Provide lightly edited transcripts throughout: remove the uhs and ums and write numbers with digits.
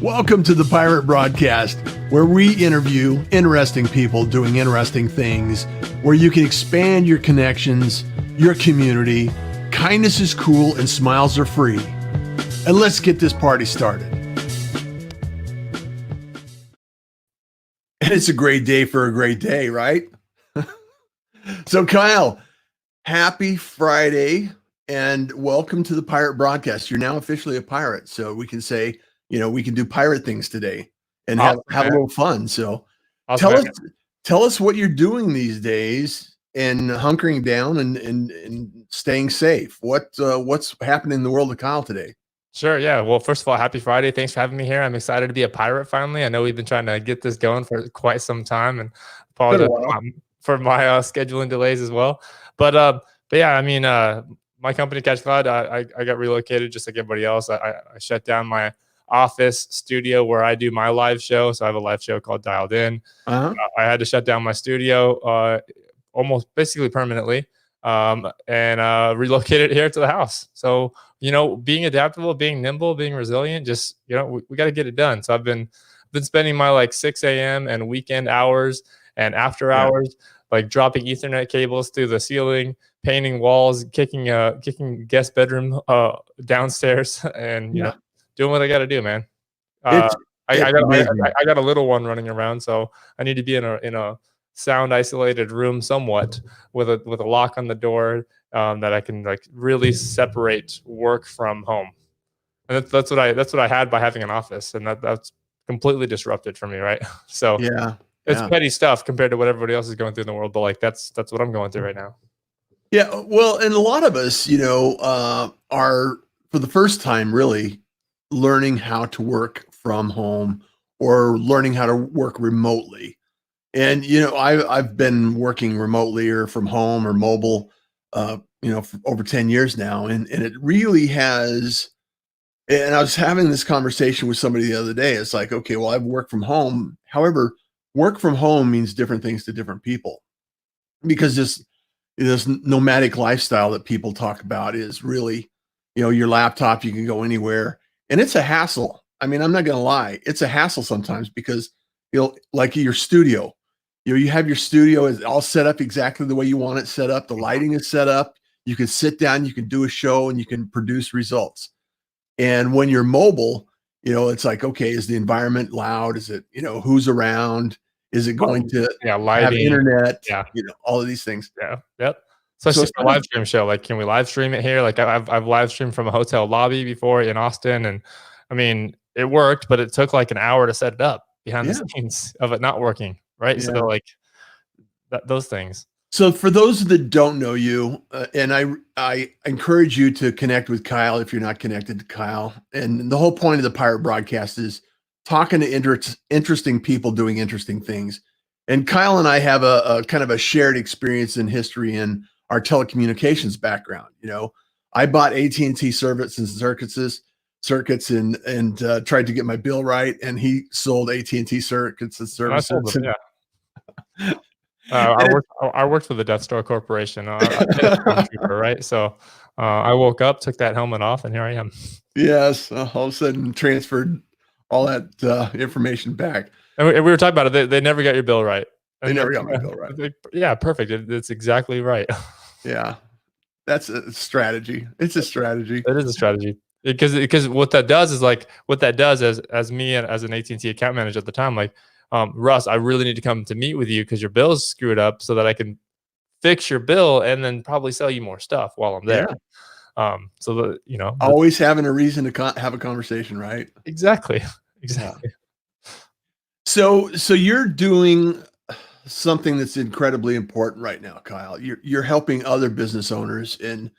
Welcome to the Pirate Broadcast, where we interview interesting people doing interesting things, where you can expand your connections, your community. Kindness is cool and smiles are free. And let's get this party started. And it's a great day for a great day, right? So Kyle, happy Friday and welcome to the Pirate Broadcast. You're now officially a pirate, so we can say, we can do pirate things today and have a little fun. So tell us what you're doing these days and hunkering down and staying safe. What's happening in the world of Kyle today? Sure. Yeah. Well, first of all, happy Friday. Thanks for having me here. I'm excited to be a pirate finally. I know we've been trying to get this going for quite some time, and apologize for my scheduling delays as well. But yeah, I mean, my company Catch Cloud, I got relocated just like everybody else. I shut down my office studio where I do my live show. So I have a live show called Dialed In. I had to shut down my studio almost basically permanently and relocated here to the house. So, being adaptable, being nimble, being resilient, just, we got to get it done. So I've been spending my like 6 a.m. and weekend hours and after hours, like dropping Ethernet cables through the ceiling, painting walls, kicking guest bedroom downstairs, and doing what I got to do, man. I got a little one running around, so I need to be in a sound isolated room somewhat with a lock on the door that I can like really separate work from home. And that's what I had by having an office, and that's completely disrupted for me, right? So it's petty stuff compared to what everybody else is going through in the world, but like that's what I'm going through right now. Yeah, well, and a lot of us, are for the first time really learning how to work from home or learning how to work remotely. And, I've been working remotely or from home or mobile, for over 10 years now. And it really has, and I was having this conversation with somebody the other day. It's like, okay, well, I've worked from home. However, work from home means different things to different people, because this nomadic lifestyle that people talk about is really, your laptop, you can go anywhere, and it's a hassle. I mean, I'm not going to lie. It's a hassle sometimes because, like your studio, you have your studio is all set up exactly the way you want it set up. The lighting is set up. You can sit down, you can do a show, and you can produce results. And when you're mobile, it's like, okay, is the environment loud? Is it, who's around? Is it going to lighting, have internet? All of these things. Yeah. Yep. Especially for a live stream show. Like, can we live stream it here? Like I've live streamed from a hotel lobby before in Austin. And I mean, it worked, but it took like an hour to set it up behind the scenes of it not working. Right. Yeah. So like those things. So for those that don't know you, and I encourage you to connect with Kyle if you're not connected to Kyle. And the whole point of the Pirate Broadcast is talking to interesting people doing interesting things. And Kyle and I have a kind of a shared experience in history in our telecommunications background. I bought AT&T service and circuits and tried to get my bill right, and he sold AT&T circuits and services. I worked for the Death Star Corporation. Right? So I woke up, took that helmet off, and here I am. Yes, all of a sudden transferred all that information back. And we were talking about it. They never got your bill right. They never got my bill right. Yeah, perfect. It's exactly right. Yeah, that's a strategy. It's a strategy. It is a strategy. Because what that does as me and as an AT&T account manager at the time, like, Russ, I really need to come to meet with you because your bill's screwed up so that I can fix your bill and then probably sell you more stuff while I'm there. Always having a reason to have a conversation, right? Exactly. So you're doing something that's incredibly important right now, Kyle. You're helping other business owners and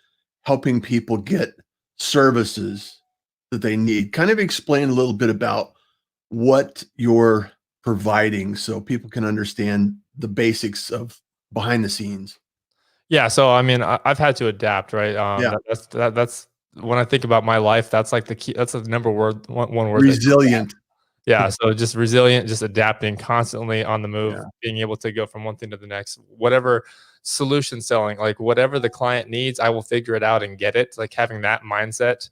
helping people get services that they need. Kind of explain a little bit about what you're providing so people can understand the basics of behind the scenes. Yeah. So, I mean, I've had to adapt, right? That's when I think about my life, that's like the key. That's the one word. Resilient. Yeah. So just resilient, just adapting constantly on the move, being able to go from one thing to the next, whatever solution selling, like whatever the client needs, I will figure it out and get it. Like having that mindset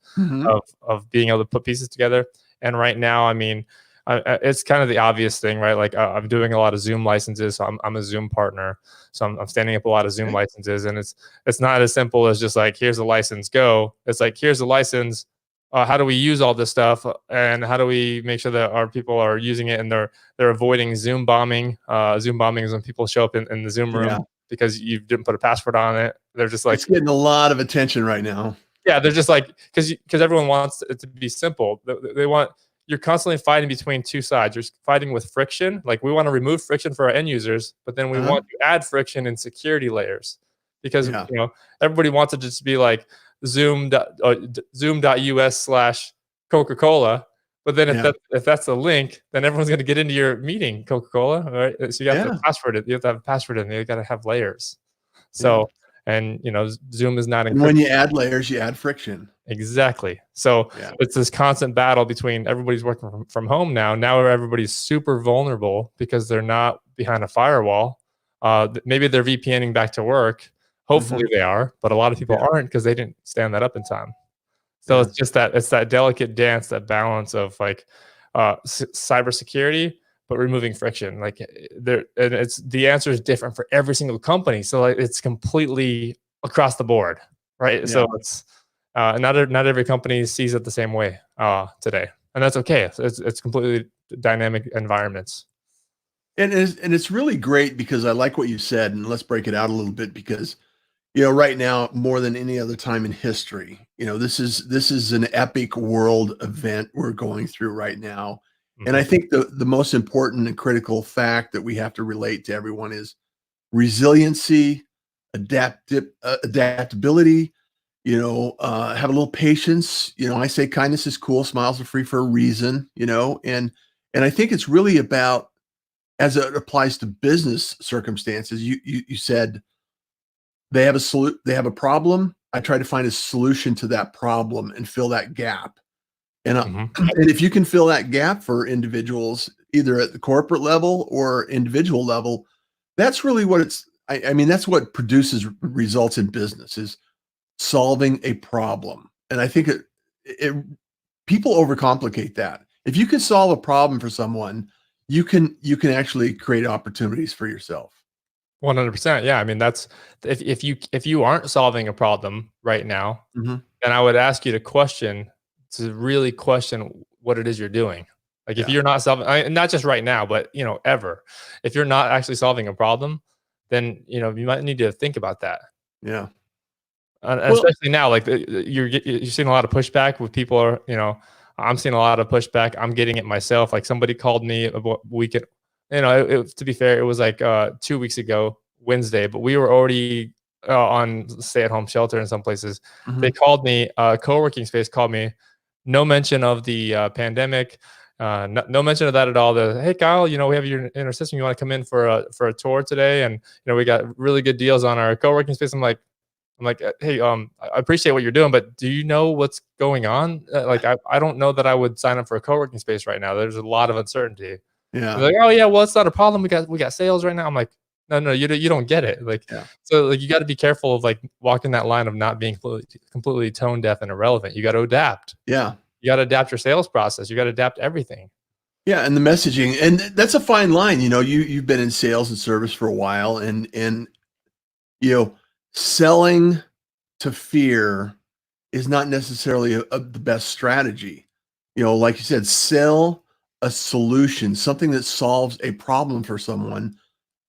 of being able to put pieces together. And right now, I mean, it's kind of the obvious thing, right? Like I'm doing a lot of Zoom licenses, so I'm a Zoom partner, so I'm standing up a lot of Zoom licenses, and it's not as simple as just like here's a license, go. It's like here's a license. How do we use all this stuff, and how do we make sure that our people are using it and they're avoiding Zoom bombing? Zoom bombing is when people show up in the Zoom room because you didn't put a password on it. They're just like, it's getting a lot of attention right now. Yeah, they're just like because everyone wants it to be simple. They want you're constantly fighting between two sides. You're fighting with friction. Like we want to remove friction for our end users, but then we want to add friction in security layers because everybody wants it to just be like zoom.us/Coca-Cola. But then if that's the link, then everyone's going to get into your meeting, Coca-Cola. Right? So you have to password it. You have to have a password in there. You got to have layers. So and Zoom is not encrypted. And when you add layers, you add friction. Exactly. So it's this constant battle between everybody's working from home now. Now everybody's super vulnerable because they're not behind a firewall. Maybe they're VPNing back to work. Hopefully they are, but a lot of people aren't because they didn't stand that up in time. So it's just that delicate dance, that balance of like cybersecurity, but removing friction. Like and the answer is different for every single company. So like it's completely across the board, right? So it's not every company sees it the same way today, and that's okay. It's completely dynamic environments. And it's really great because I like what you said, and let's break it out a little bit because right now more than any other time in history, this is an epic world event we're going through right now. And I think the most important and critical fact that we have to relate to everyone is resiliency, adaptability, have a little patience. I say kindness is cool, smiles are free for a reason, and I think it's really about, as it applies to business circumstances, you said they have a problem. I try to find a solution to that problem and fill that gap. And if you can fill that gap for individuals, either at the corporate level or individual level, that's really what I mean, that's what produces results in business, is solving a problem. And I think people overcomplicate that. If you can solve a problem for someone, you can actually create opportunities for yourself. 100%. Yeah. I mean, that's if you aren't solving a problem right now, then I would ask you to really question what it is you're doing. Like if you're not solving, not just right now, but ever, if you're not actually solving a problem, then you might need to think about that. Yeah. Especially now, like you're seeing a lot of pushback with people. I'm seeing a lot of pushback. I'm getting it myself. Like somebody called me a weekend. To be fair, it was like 2 weeks ago, Wednesday, but we were already on stay-at-home shelter in some places. They called me. Co-working space called me. No mention of the pandemic. No mention of that at all. Hey Kyle, we have you in our system. You want to come in for a tour today? And we got really good deals on our co-working space. I'm like, hey, I appreciate what you're doing, but do you know what's going on? I don't know that I would sign up for a co-working space right now. There's a lot of uncertainty. Yeah. They're like, oh yeah, well, it's not a problem. We got sales right now. I'm like, no, you don't get it. So like you got to be careful of like walking that line of not being completely tone deaf and irrelevant. You got to adapt. Yeah. You got to adapt your sales process. You got to adapt everything. Yeah, and the messaging, and that's a fine line. You've been in sales and service for a while, and selling to fear is not necessarily the best strategy. Like you said, sell a solution, something that solves a problem for someone,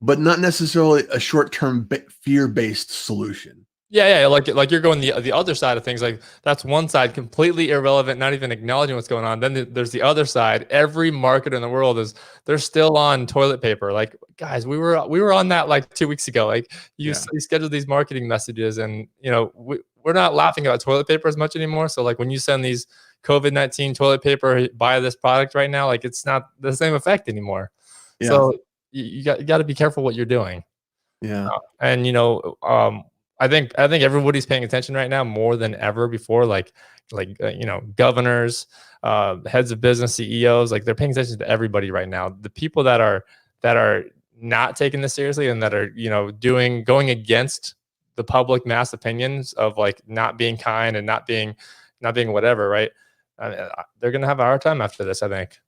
but not necessarily a short-term fear-based solution. Yeah, like you're going the other side of things. Like that's one side, completely irrelevant, not even acknowledging what's going on. Then there's the other side. Every marketer in the world they're still on toilet paper. Like guys, we were on that like 2 weeks ago. Like you scheduled these marketing messages, and we're not laughing about toilet paper as much anymore. So like when you send these COVID-19 toilet paper, buy this product right now, like it's not the same effect anymore. Yeah. So you got to be careful what you're doing. Yeah, and I think everybody's paying attention right now more than ever before. Like governors, heads of business, CEOs, like they're paying attention to everybody right now. The people that are not taking this seriously and that are going against the public mass opinions of like not being kind and not being whatever, right? they're going to have a hard time after this, I think.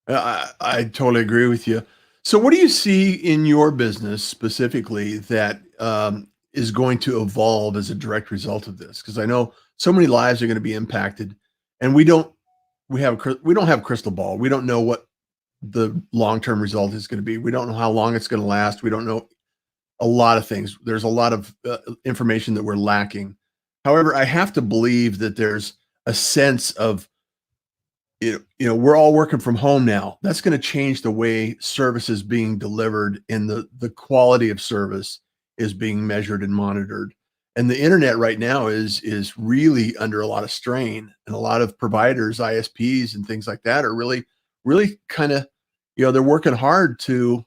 I totally agree with you. So, what do you see in your business specifically that is going to evolve as a direct result of this? Because I know so many lives are going to be impacted, and we don't have a crystal ball. We don't know what the long-term result is going to be. We don't know how long it's going to last. We don't know a lot of things. There's a lot of information that we're lacking. However, I have to believe that there's a sense of, we're all working from home now. That's going to change the way service is being delivered, and the quality of service is being measured and monitored. And the internet right now is really under a lot of strain, and a lot of providers, ISPs and things like that, are really kind of, they're working hard to,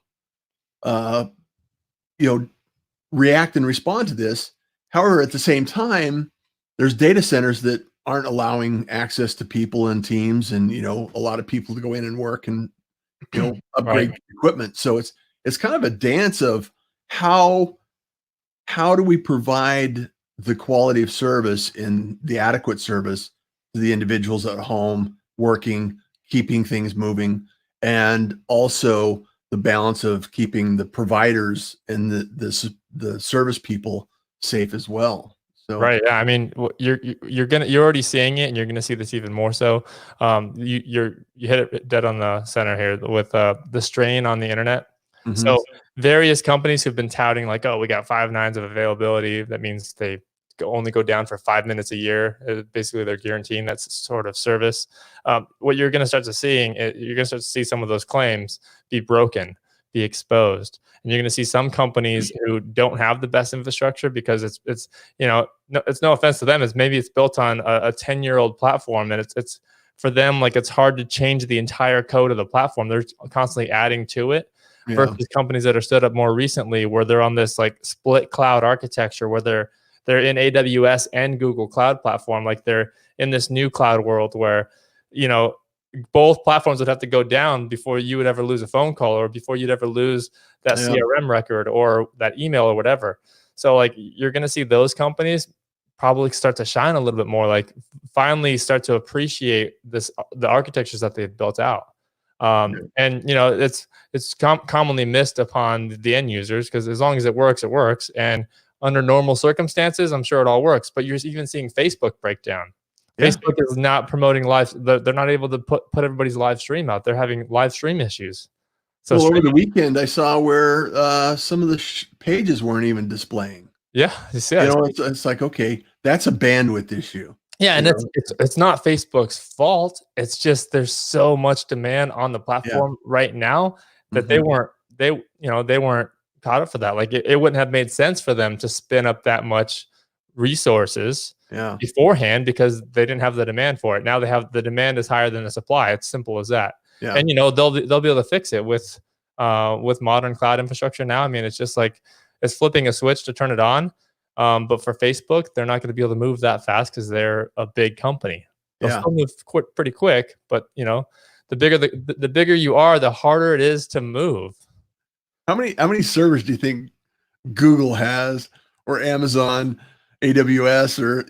react and respond to this. However, at the same time, there's data centers that aren't allowing access to people and teams, and a lot of people to go in and work and upgrade Right. equipment. So it's kind of a dance of how do we provide the quality of service and the adequate service to the individuals at home working, keeping things moving, and also the balance of keeping the providers and the service people safe as well. So Right. Yeah. I mean, you're already seeing it, and you're gonna see this even more so. You hit it dead on the center here with the strain on the internet. mhm. So various companies who've been touting like, oh, we got 5 nines of availability. That means they only go down for 5 minutes a year. Basically, they're guaranteeing that sort of service. What you're going to start to seeing, you're going to start to see some of those claims be broken, be exposed, and you're going to see some companies who don't have the best infrastructure because it's it's no offense to them. Maybe it's built on a 10-year-old platform, and it's for them, like, it's hard to change the entire code of the platform. They're constantly adding to it. Yeah. Versus companies that are stood up more recently, where they're on this like split cloud architecture, where they're in AWS and Google Cloud Platform. Like, they're in this new cloud world where both platforms would have to go down before you would ever lose a phone call, or before you'd ever lose that CRM record or that email or whatever. So like, you're going to see those companies probably start to shine a little bit more, like finally start to appreciate the architectures that they've built out. And it's commonly missed upon the end users, because as long as it works. And under normal circumstances, I'm sure it all works. But you're even seeing Facebook break down. Yeah. Facebook is not promoting live. They're not able to put everybody's live stream out. They're having live stream issues. So over the weekend, I saw where some of the pages weren't even displaying. Yeah, it's like, okay, that's a bandwidth issue. Yeah, and it's not Facebook's fault. It's just there's so much demand on the platform right now that they weren't caught up for that. Like, it wouldn't have made sense for them to spin up that much resources beforehand, because they didn't have the demand for it. Now they have the demand is higher than the supply. It's simple as that. Yeah. And they'll be able to fix it with modern cloud infrastructure now. I mean, it's just like it's flipping a switch to turn it on. But for Facebook, they're not going to be able to move that fast because they're a big company. They'll still move pretty quick, but the bigger you are, the harder it is to move. How many servers do you think Google has, or Amazon, AWS, or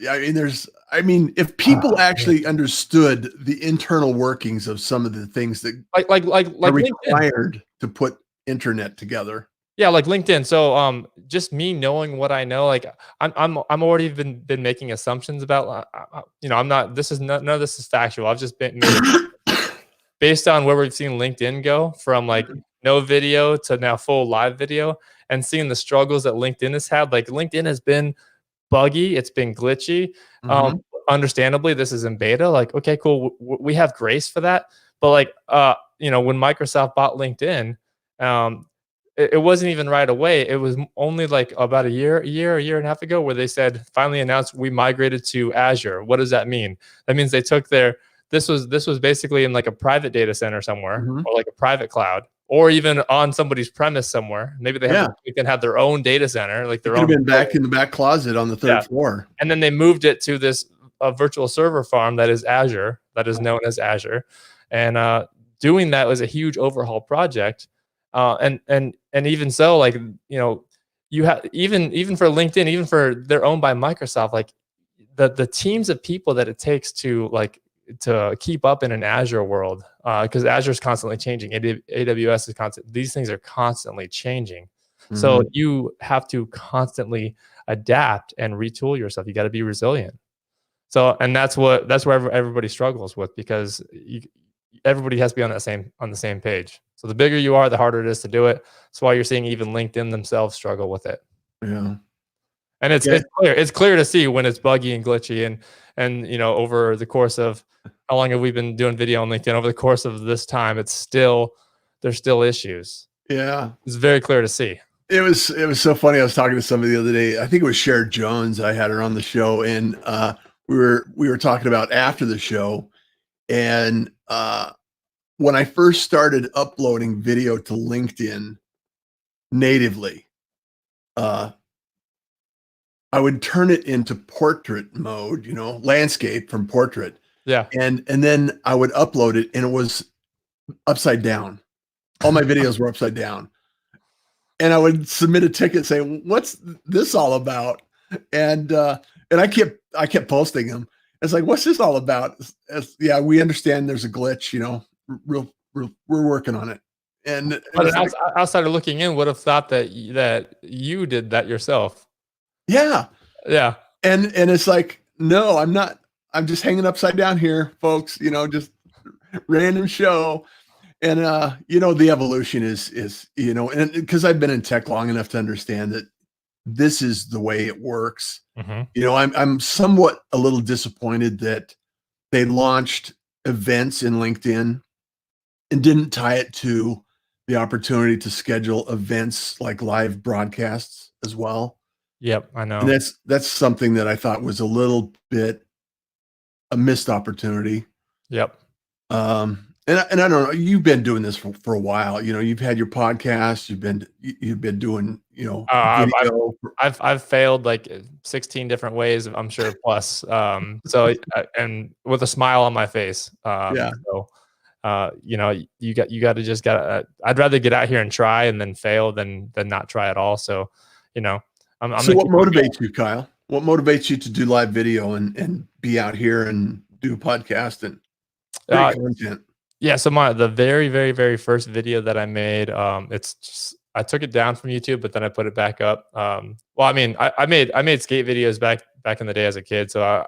if people actually understood the internal workings of some of the things that like are required to put internet together. Yeah, like LinkedIn. So just me knowing what I know, like I'm already been making assumptions about I'm not, none of this is factual. I've just been based on where we've seen LinkedIn go from like no video to now full live video, and seeing the struggles that LinkedIn has had. Like, LinkedIn has been buggy, it's been glitchy. Understandably, this is in beta. Like, okay, cool, we have grace for that. But like when Microsoft bought LinkedIn, it wasn't even right away. It was only like about a year and a half ago, where they said, finally announced, we migrated to Azure. What does that mean? That means they took this was basically in like a private data center somewhere, or like a private cloud, or even on somebody's premise somewhere. Maybe they can have their own data center, like their own. Could have been back in the back closet on the third floor. And then they moved it to this virtual server farm that is Azure, that is known as Azure. And doing that was a huge overhaul project. And even so, like, you have even for LinkedIn, even for they're owned by Microsoft, like the teams of people that it takes to like to keep up in an Azure world, because Azure is constantly changing. AWS is constant. These things are constantly changing. So you have to constantly adapt and retool yourself. You got to be resilient. So, and that's where everybody struggles with, because everybody has to be on the same page. So the bigger you are, the harder it is to do it. That's why you're seeing even LinkedIn themselves struggle with it. Yeah. And it's clear to see when it's buggy and glitchy, and over the course of how long have we been doing video on LinkedIn? Over the course of this time, there's still issues. Yeah. It's very clear to see. It was so funny. I was talking to somebody the other day. I think it was Cher Jones. I had her on the show, and we were talking about after the show. And when I first started uploading video to LinkedIn natively, I would turn it into portrait mode, landscape from portrait. Yeah. And then I would upload it, and it was upside down. All my videos were upside down. And I would submit a ticket saying, "What's this all about?" And I kept posting them. It's like, "What's this all about?" Yeah, we understand there's a glitch, real, we're working on it. But outside of looking in, would have thought that you did that yourself. Yeah. Yeah. And it's like, no, I'm not. I'm just hanging upside down here, folks, just random show. And the evolution is and because I've been in tech long enough to understand that this is the way it works. I'm somewhat a little disappointed that they launched events in LinkedIn and didn't tie it to the opportunity to schedule events like live broadcasts as well. Yep, I know. And that's something that I thought was a little bit a missed opportunity. Yep. And I don't know, you've been doing this for a while. You've had your podcast, you've been doing, video. I've failed like 16 different ways, I'm sure, plus. So and with a smile on my face. Yeah. So you got to just I'd rather get out here and try and then fail than not try at all. So, so what motivates you, Kyle? What motivates you to do live video and be out here and do a podcast and create content? Yeah, so the very, very, very first video that I made, I took it down from YouTube, but then I put it back up. Well, I mean, I made skate videos back in the day as a kid. So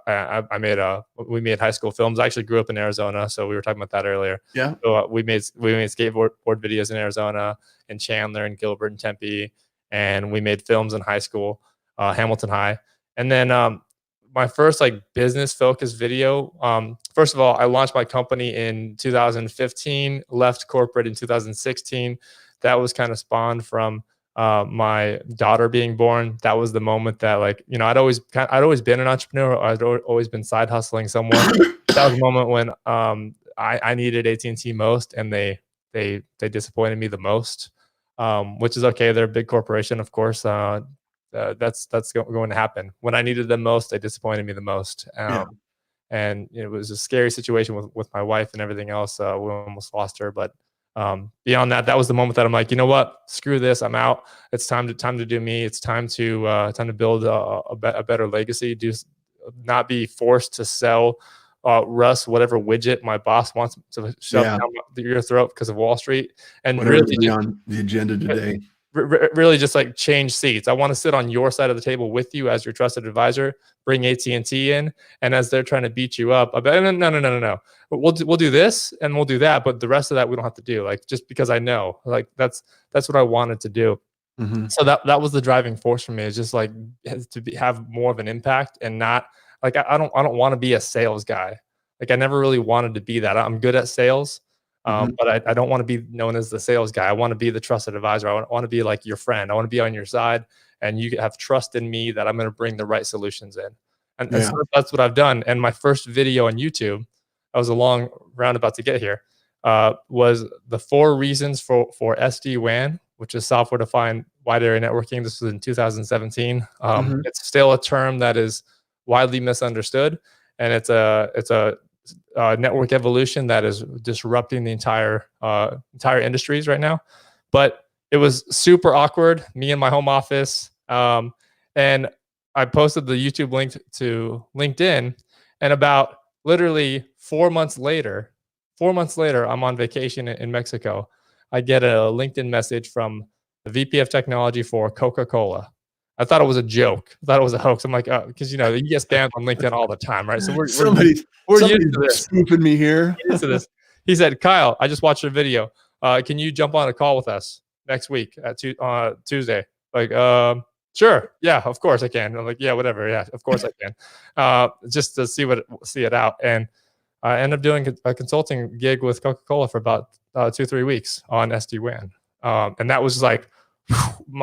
we made high school films. I actually grew up in Arizona, so we were talking about that earlier. Yeah. So we made skateboard videos in Arizona, in Chandler, and Gilbert, and Tempe, and we made films in high school, Hamilton High, and then my first business focused video. First of all, I launched my company in 2015, left corporate in 2016. That was kind of spawned from my daughter being born. That was the moment that I'd always been an entrepreneur. I'd always been side hustling somewhere. That was the moment when I needed AT&T most, and they disappointed me the most, which is okay. They're a big corporation, of course. That's going to happen. When I needed them most, they disappointed me the most. And it was a scary situation with my wife and everything else. We almost lost her, but beyond that, that was the moment that I'm like, you know what? Screw this. I'm out. It's time to do me. It's time to build a better legacy. Not be forced to sell Russ whatever widget my boss wants to shove down your throat because of Wall Street, and whatever really on the agenda today. Really just change seats. I want to sit on your side of the table with you as your trusted advisor. Bring AT&T in, and as they're trying to beat you up, no. We'll do this and we'll do that, but the rest of that we don't have to do. Just because I know, that's what I wanted to do. So that was the driving force for me. Is just have more of an impact, and not I don't want to be a sales guy. I never really wanted to be that. I'm good at sales. But I don't want to be known as the sales guy. I want to be the trusted advisor. I want to be like your friend. I want to be on your side, and you have trust in me that I'm going to bring the right solutions in. And so that's what I've done. And my first video on YouTube, that was a long roundabout to get here, was the 4 reasons for SD-WAN, which is software-defined wide area networking. This was in 2017. It's still a term that is widely misunderstood, and it's a network evolution that is disrupting the entire industries right now. But it was super awkward, me in my home office. And I posted the YouTube link to LinkedIn, and about literally 4 months later, 4 months later, I'm on vacation in Mexico. I get a LinkedIn message from the VP of technology for Coca-Cola. I thought it was a joke. I thought it was a hoax. I'm like, oh, because you get spammed on LinkedIn all the time, right? So we're somebody's used to this. spoofing me here. We're used to this. He said, Kyle, I just watched your video. Can you jump on a call with us next week at Tuesday? Like, sure. Yeah, of course I can. I'm like, yeah, whatever. Yeah, of course I can. Just to see it out. And I ended up doing a consulting gig with Coca-Cola for about 2-3 weeks on SD-WAN. And that was like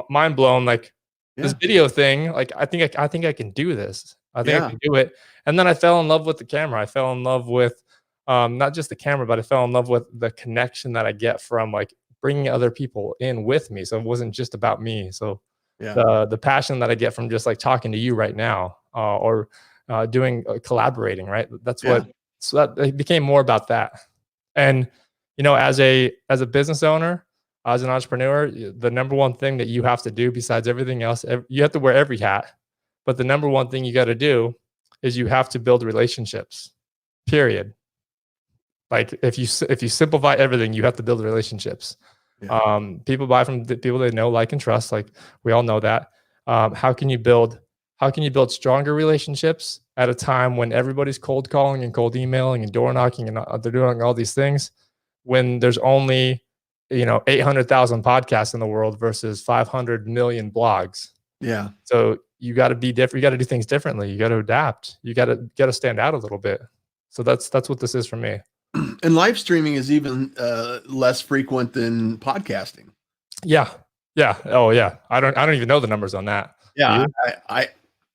mind blown. Like this video thing, like I think I can do this. I think I can do it. And then I fell in love with the camera. I fell in love with not just the camera, but I fell in love with the connection that I get from like bringing other people in with me. So it wasn't just about me. So the passion that I get from just like talking to you right now, or doing collaborating, right? That's what. So that it became more about that. And as a business owner, as an entrepreneur, the number one thing that you have to do besides everything else, you have to wear every hat, but the number one thing you got to do is you have to build relationships. Period. Like if you simplify everything, you have to build relationships. People buy from the people they know, like, and trust. Like we all know that. How can you build stronger relationships at a time when everybody's cold calling and cold emailing and door knocking and they're doing all these things, when there's only 800,000 podcasts in the world versus 500 million blogs? So you got to be different. You got to do things differently. You got to adapt. You got to stand out a little bit. So that's what this is for me. And live streaming is even less frequent than podcasting. Yeah. Oh yeah. I don't even know the numbers on that. Yeah.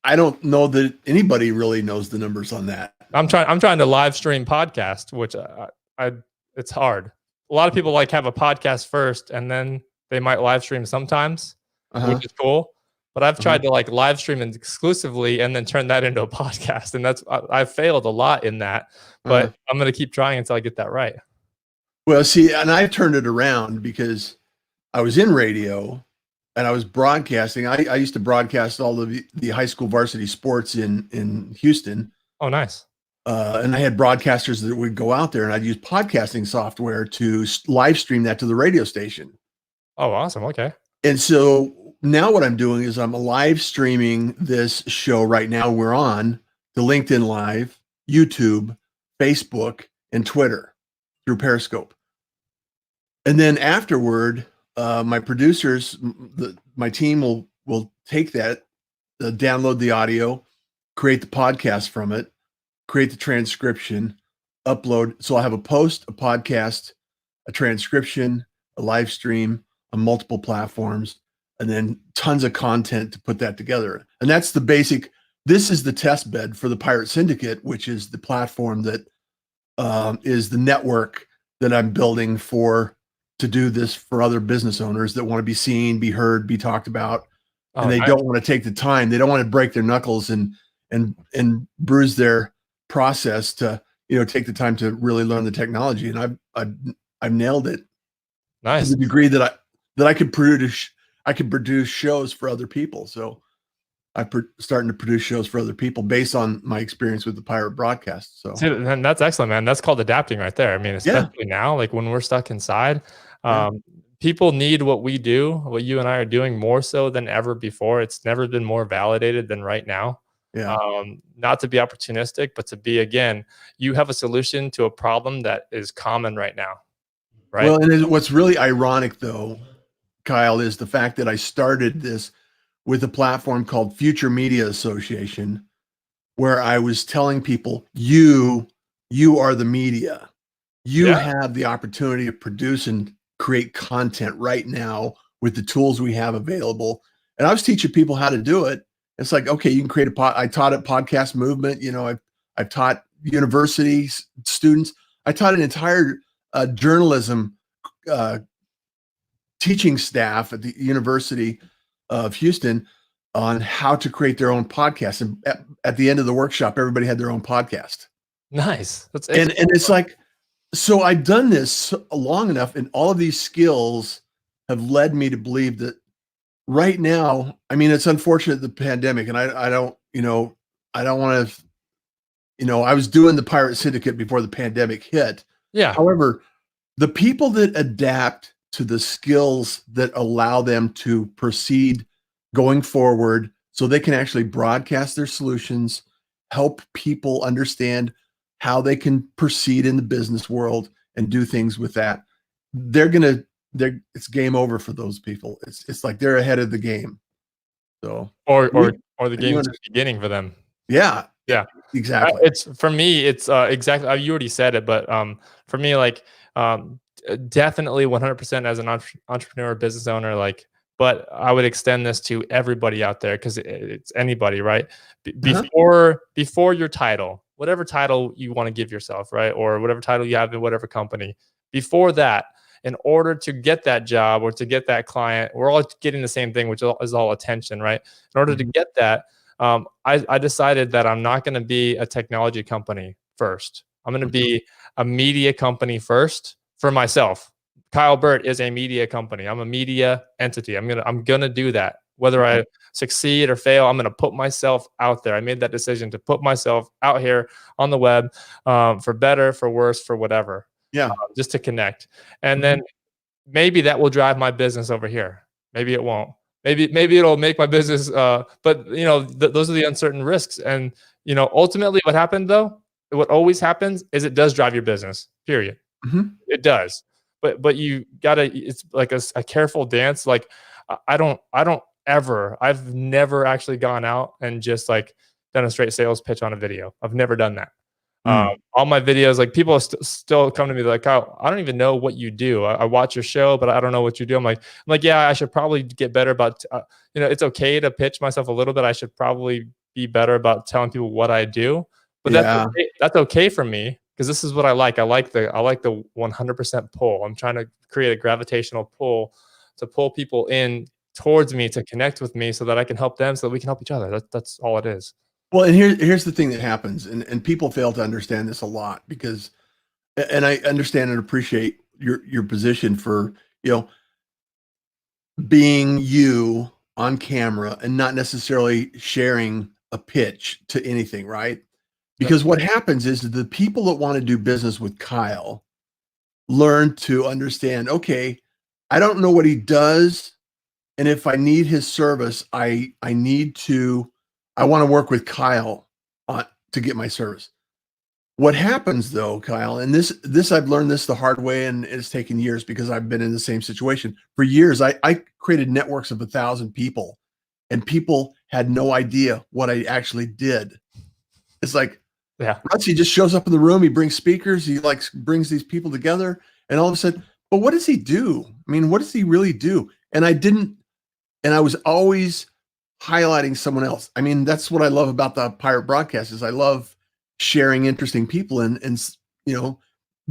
I don't know that anybody really knows the numbers on that. I'm trying to live stream podcast, which it's hard. A lot of people like have a podcast first and then they might live stream sometimes, which is cool. But I've tried to like live stream exclusively and then turn that into a podcast. And I've failed a lot in that, but I'm going to keep trying until I get that right. Well, see, and I turned it around because I was in radio and I was broadcasting. I used to broadcast all of the high school varsity sports in Houston. Oh, nice. And I had broadcasters that would go out there and I'd use podcasting software to live stream that to the radio station. Oh, awesome. Okay. And so now what I'm doing is I'm live streaming this show right now. We're on the LinkedIn Live, YouTube, Facebook, and Twitter through Periscope. And then afterward, my producers, my team will take that, download the audio, create the podcast from it, create the transcription, upload. So I'll have a post, a podcast, a transcription, a live stream on multiple platforms, and then tons of content to put that together. And that's the basic. This is the test bed for the Pirate Syndicate, which is the platform that is the network that I'm building to do this for other business owners that want to be seen, be heard, be talked about. And they don't want to take the time. They don't want to break their knuckles and bruise their process to, take the time to really learn the technology. And I've nailed it. Nice. To the degree that I could produce shows for other people. So I'm starting to produce shows for other people based on my experience with the pirate broadcast. So and that's excellent, man. That's called adapting right there. I mean, especially now, like when we're stuck inside, people need what we do, what you and I are doing more so than ever before. It's never been more validated than right now. Not to be opportunistic, but to be, again, you have a solution to a problem that is common right now. Right. Well, and what's really ironic though, Kyle, is the fact that I started this with a platform called Future Media Association, where I was telling people, you are the media. You have the opportunity to produce and create content right now with the tools we have available. And I was teaching people how to do it. It's like, okay, you can create I taught at Podcast Movement. I've taught university students. I taught an entire journalism teaching staff at the University of Houston on how to create their own podcast. And at the end of the workshop, everybody had their own podcast. Nice. And it's like, so I've done this long enough, and all of these skills have led me to believe that right now, I mean, it's unfortunate, the pandemic, and I don't want to I was doing the Pirate Syndicate before the pandemic hit. Yeah. However, the people that adapt to the skills that allow them to proceed going forward so they can actually broadcast their solutions, help people understand how they can proceed in the business world and do things with that. It's game over for those people. It's like they're ahead of the game. So or the game's just beginning for them. Yeah. Yeah. Exactly. It's for me, it's exactly, you already said it, but for me, like definitely 100% as an entrepreneur, business owner, like, but I would extend this to everybody out there because it's anybody, right? Before your title, whatever title you want to give yourself, right? Or whatever title you have in whatever company, before that, in order to get that job or to get that client, we're all getting the same thing, which is all attention, right? In order to get that, I decided that I'm not going to be a technology company first. I'm going to be a media company first for myself. Kyle Burt is a media company. I'm a media entity. I'm gonna do that. Whether I succeed or fail, I'm gonna put myself out there. I made that decision to put myself out here on the web, for better, for worse, for whatever. Yeah. Just to connect. And then maybe that will drive my business over here. Maybe it won't. Maybe it'll make my business. But those are the uncertain risks. And ultimately, what happened though? What always happens is it does drive your business. Period. It does. But you gotta. It's like a careful dance. Like I've never actually gone out and just like done a straight sales pitch on a video. I've never done that. All my videos, like people still come to me like, Kyle, I don't even know what you do. I watch your show, but I don't know what you do. I'm like, yeah, I should probably get better about, it's okay to pitch myself a little bit. I should probably be better about telling people what I do, but that's okay for me because this is what I like. I like the 100% pull. I'm trying to create a gravitational pull to pull people in towards me to connect with me so that I can help them so that we can help each other. That's all it is. Well, and here's the thing that happens, and people fail to understand this a lot because, and I understand and appreciate your position for, being you on camera and not necessarily sharing a pitch to anything, right? Because what happens is the people that want to do business with Kyle learn to understand, okay, I don't know what he does, and if I need his service, I want to work with Kyle to get my service. What happens though, Kyle, and this I've learned this the hard way, and it's taken years because I've been in the same situation for years. I created networks of 1,000 people, and people had no idea what I actually did. It's like, Russ, he just shows up in the room, he brings speakers, he brings these people together, and all of a sudden, but what does he do? I mean, what does he really do? And I was always highlighting someone else. I mean, that's what I love about the Pirate broadcast is I love sharing interesting people and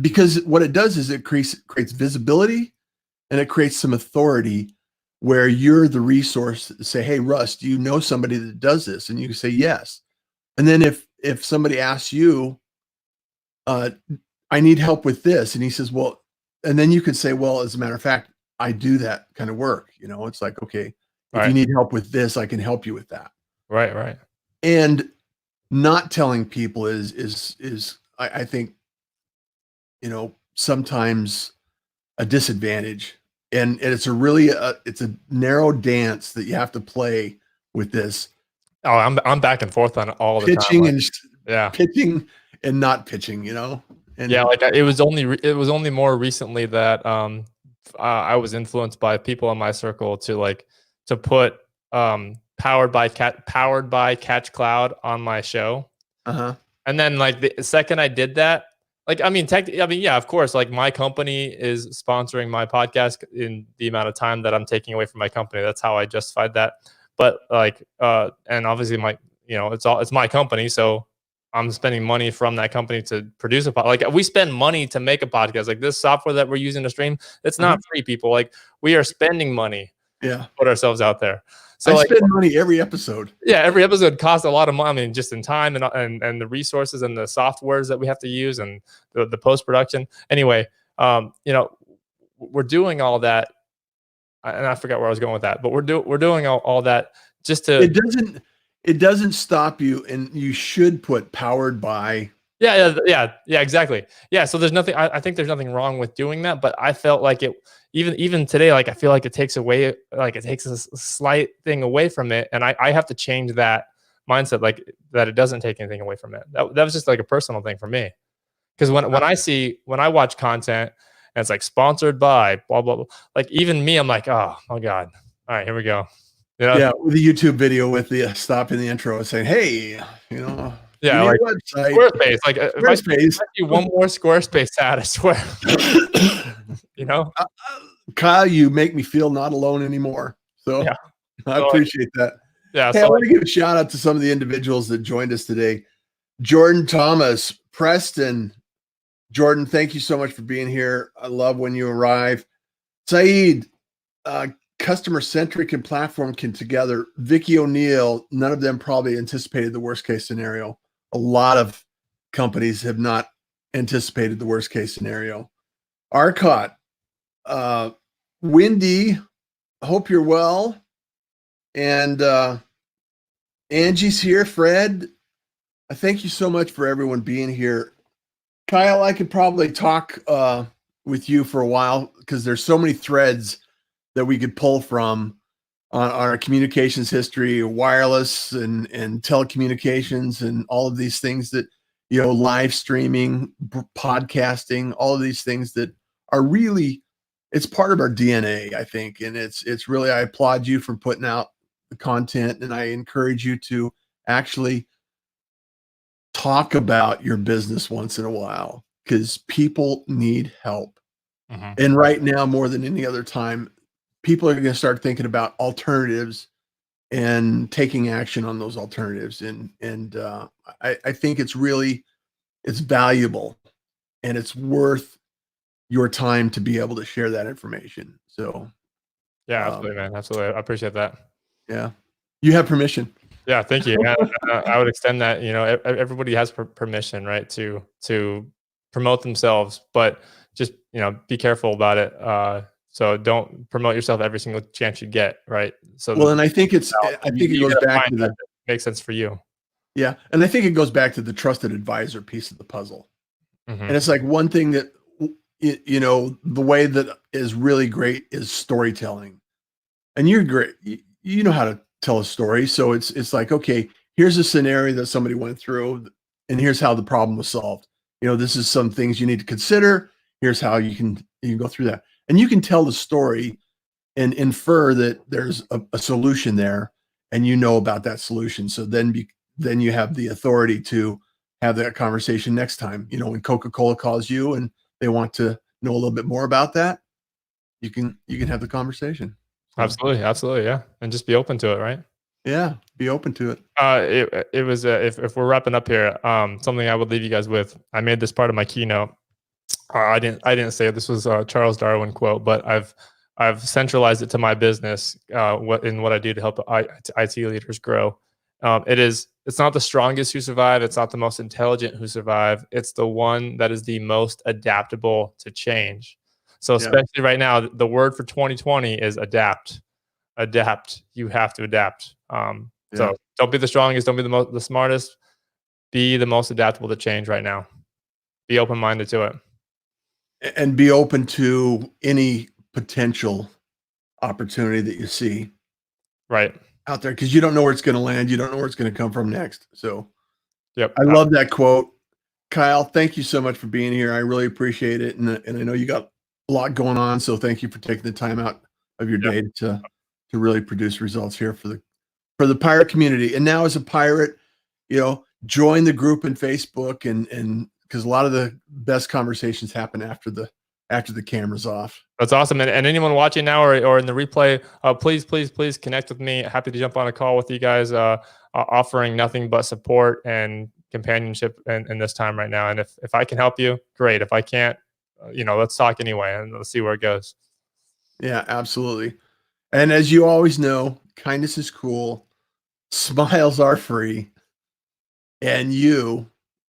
because what it does is it creates visibility and it creates some authority where you're the resource to say, hey, Russ, do you know somebody that does this? And you say yes. And then if somebody asks you, I need help with this, and he says, well, and then you could say, well, as a matter of fact, I do that kind of work. It's like, okay, if you need help with this, I can help you with that. Right. And not telling people is I think, sometimes a disadvantage. And it's it's a narrow dance that you have to play with this. Oh, I'm back and forth on it all the pitching time. Pitching and not pitching, And like it was only more recently that I was influenced by people in my circle to put powered by Catch Cloud on my show. And then the second I did that, yeah, of course, my company is sponsoring my podcast in the amount of time that I'm taking away from my company. That's how I justified that. But and obviously it's my company, so I'm spending money from that company to produce a podcast. We spend money to make a podcast. This software that we're using to stream, it's not free, people. We are spending money to put ourselves out there. So I spend money every episode. Yeah, every episode costs a lot of money. I mean, just in time and the resources and the softwares that we have to use and the post-production. Anyway, we're doing all that. And I forgot where I was going with that, but we're doing all that just to. it doesn't stop you, and you should put powered by. Yeah, exactly. Yeah, so there's nothing. I think there's nothing wrong with doing that, but I felt like it. Even today, like I feel like it takes away, like it takes a slight thing away from it, and I have to change that mindset, like that it doesn't take anything away from it. That was just like a personal thing for me, because when I watch content and it's like sponsored by blah blah blah, like even me, I'm like, oh my god, all right, here we go. You know? Yeah, with the YouTube video with the stop in the intro saying, "Hey, you know." Yeah, like website. Squarespace. Like Squarespace. If I see one more Squarespace ad, I swear. You know, Kyle, you make me feel not alone anymore. So yeah. I appreciate that. Yeah. Hey, I want to give a shout out to some of the individuals that joined us today. Jordan Thomas, Preston. Jordan, thank you so much for being here. I love when you arrive. Saeed, customer centric and platform can together. Vicky O'Neill, none of them probably anticipated the worst case scenario. A lot of companies have not anticipated the worst case scenario. Arcot, Wendy, hope you're well. And Angie's here. Fred, I thank you so much for everyone being here. Kyle, I could probably talk with you for a while because there's so many threads that we could pull from on our communications history, wireless and telecommunications, and all of these things that, you know, live streaming, podcasting, all of these things that are really, it's part of our DNA, I think. And it's really, I applaud you for putting out the content, and I encourage you to actually talk about your business once in a while, because people need help. Mm-hmm. And right now, more than any other time, people are going to start thinking about alternatives and taking action on those alternatives. And I think it's valuable, and it's worth your time to be able to share that information. So yeah, absolutely, man. Absolutely. I appreciate that. Yeah. You have permission. Yeah. Thank you. I would extend that, you know, everybody has permission, right, to promote themselves, but just, you know, be careful about it. So don't promote yourself every single chance you get, right? So well, and I think it goes back to the makes sense for you. Yeah, and I think it goes back to the trusted advisor piece of the puzzle. Mm-hmm. And it's like one thing that, you know, the way that is really great is storytelling. And you're great. You know how to tell a story. So it's like, okay, here's a scenario that somebody went through, and here's how the problem was solved. You know, this is some things you need to consider. Here's how you can go through that. And you can tell the story and infer that there's a solution there, and you know about that solution. So then you have the authority to have that conversation next time. You know, when Coca-Cola calls you and they want to know a little bit more about that, you can have the conversation. So, absolutely, yeah, and just be open to it, right? Yeah, be open to it. It was if we're wrapping up here, something I would leave you guys with. I made this part of my keynote. I didn't say it. This was a Charles Darwin quote, but I've centralized it to my business. What I do to help IT leaders grow. It's not the strongest who survive. It's not the most intelligent who survive. It's the one that is the most adaptable to change. So especially right now, the word for 2020 is adapt. Adapt. You have to adapt. So don't be the strongest. Don't be the smartest. Be the most adaptable to change right now. Be open-minded to it. And be open to any potential opportunity that you see out there, because you don't know where it's going to land. You don't know where it's going to come from next. So I love that quote. Kyle, thank you so much for being here. I really appreciate it. And I know you got a lot going on, so thank you for taking the time out of your day to really produce results here for the pirate community. And now, as a pirate, you know, join the group in Facebook, and because a lot of the best conversations happen after the camera's off. That's awesome. And anyone watching now or in the replay, please connect with me. Happy to jump on a call with you guys, offering nothing but support and companionship in this time right now. And if I can help you, great. If I can't, you know, let's talk anyway, and let's see where it goes. Yeah, absolutely. And as you always know, kindness is cool. Smiles are free. And you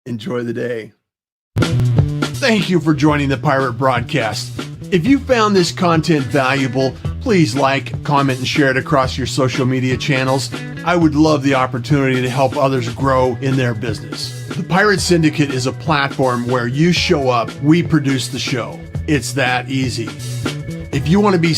enjoy the day. Thank you for joining the Pirate Broadcast. If you found this content valuable, please like, comment, and share it across your social media channels. I would love the opportunity to help others grow in their business. The Pirate Syndicate is a platform where you show up, we produce the show. It's that easy. If you want to be